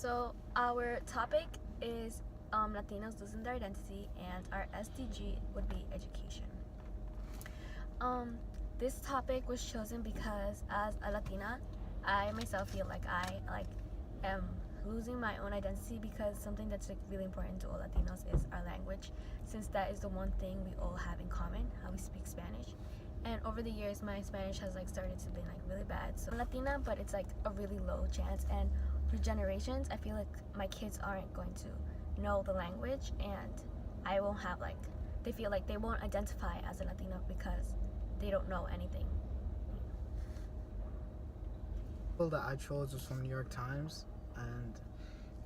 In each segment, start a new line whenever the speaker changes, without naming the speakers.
So our topic is Latinos losing their identity, and our SDG would be education. Um, this topic was chosen because as a Latina, I myself feel like I am losing my own identity because something that's really important to all Latinos is our language, since that is the one thing we all have in common, how we speak Spanish. And over the years, my Spanish has started to be really bad. So I'm Latina, but it's a really low chance. And through generations, I feel like my kids aren't going to know the language, and I won't have they feel like they won't identify as a Latino because they don't know anything.
That I chose was from New York Times, and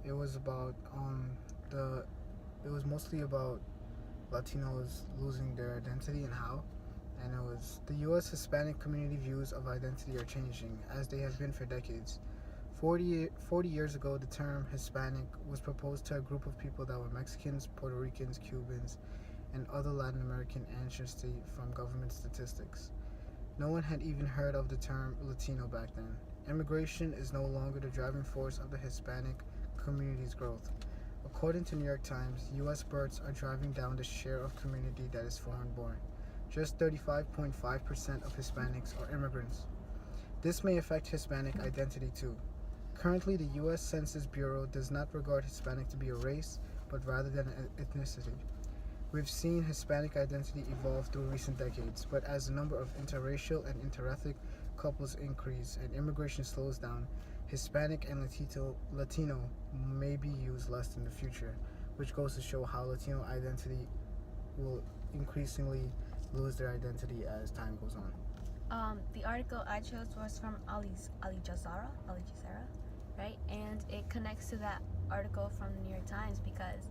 it was about it was mostly about Latinos losing their identity and how. And it was the U.S. Hispanic community views of identity are changing as they have been for decades. 40 years ago, the term Hispanic was proposed to a group of people that were Mexicans, Puerto Ricans, Cubans, and other Latin American ancestry from government statistics. No one had even heard of the term Latino back then. Immigration is no longer the driving force of the Hispanic community's growth. According to New York Times, U.S. births are driving down the share of community that is foreign-born. Just 35.5% of Hispanics are immigrants. This may affect Hispanic identity too. Currently, the U.S. Census Bureau does not regard Hispanic to be a race, but rather than an ethnicity. We've seen Hispanic identity evolve through recent decades, but as the number of interracial and interethnic couples increase and immigration slows down, Hispanic and Latino may be used less in the future, which goes to show how Latino identity will increasingly lose their identity as time goes on.
The article I chose was from Ali Jazzara, right? And it connects to that article from the New York Times because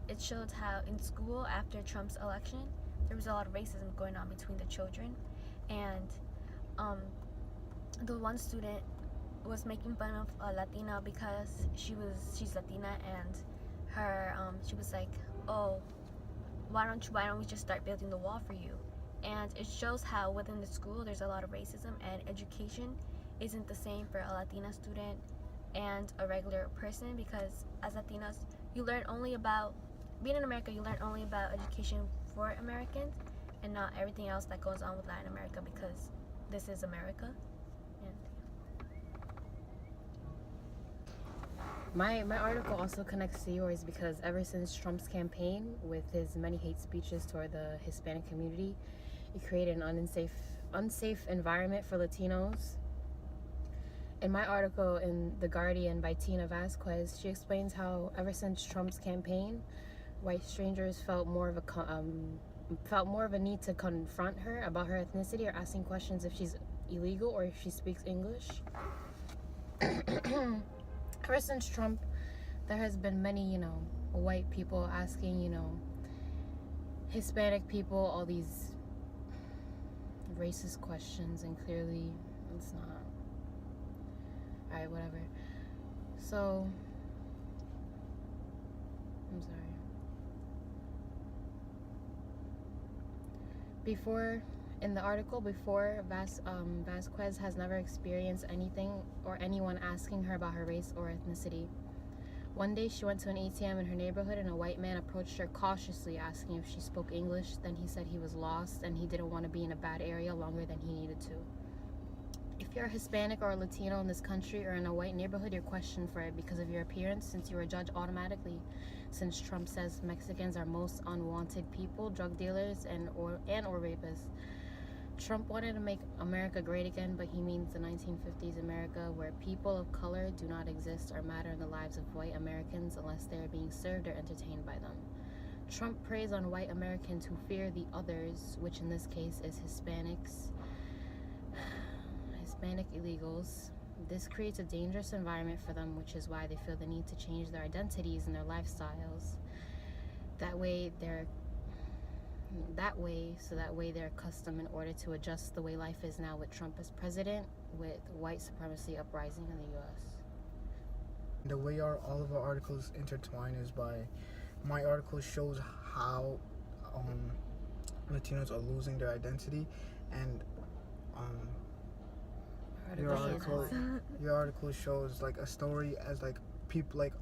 it showed how in school after Trump's election, there was a lot of racism going on between the children, and the one student was making fun of a Latina because she's Latina, and her she was like, oh, why don't we just start building the wall for you? And it shows how within the school there's a lot of racism, and education isn't the same for a Latina student and a regular person, because as Latinas, you learn only about being in America, you learn only about education for Americans and not everything else that goes on with Latin America, because this is America.
My article also connects to yours because ever since Trump's campaign with his many hate speeches toward the Hispanic community, it created an unsafe environment for Latinos. In my article in The Guardian by Tina Vasquez, she explains how ever since Trump's campaign, white strangers felt more of a need to confront her about her ethnicity or asking questions if she's illegal or if she speaks English. Ever since Trump, there has been many, white people asking, Hispanic people all these racist questions, and clearly it's not. Alright, whatever. So, I'm sorry. In the article before, Vasquez has never experienced anything or anyone asking her about her race or ethnicity. One day she went to an ATM in her neighborhood and a white man approached her cautiously asking if she spoke English. Then he said he was lost and he didn't want to be in a bad area longer than he needed to. If you're a Hispanic or a Latino in this country or in a white neighborhood, you're questioned for it because of your appearance, since you are judged automatically. Since Trump says Mexicans are most unwanted people, drug dealers, and or rapists. Trump wanted to make America great again, but he means the 1950s America, where people of color do not exist or matter in the lives of white Americans unless they are being served or entertained by them. Trump preys on white Americans who fear the others, which in this case is Hispanic illegals. This creates a dangerous environment for them, which is why they feel the need to change their identities and their lifestyles. That way they're accustomed in order to adjust the way life is now with Trump as president, with white supremacy uprising in the U.S.
The way all of our articles intertwine is by my article shows how Latinos are losing their identity, and your article shows a story as people like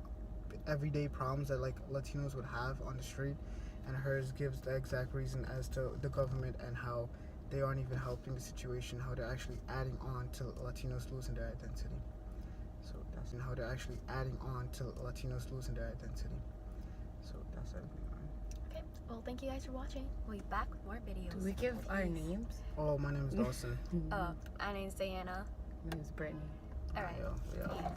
everyday problems that like Latinos would have on the street, and hers gives the exact reason as to the government and how they aren't even helping the situation, how they're actually adding on to Latinos losing their identity. So that's how they're actually adding on to Latinos losing their identity. So that's everything.
Okay. Well, thank you guys for watching. We'll be back with more videos.
Do we give our names?
Oh, my name is Dawson.
My name's Diana.
My name's Brittany.
All right.
Yeah.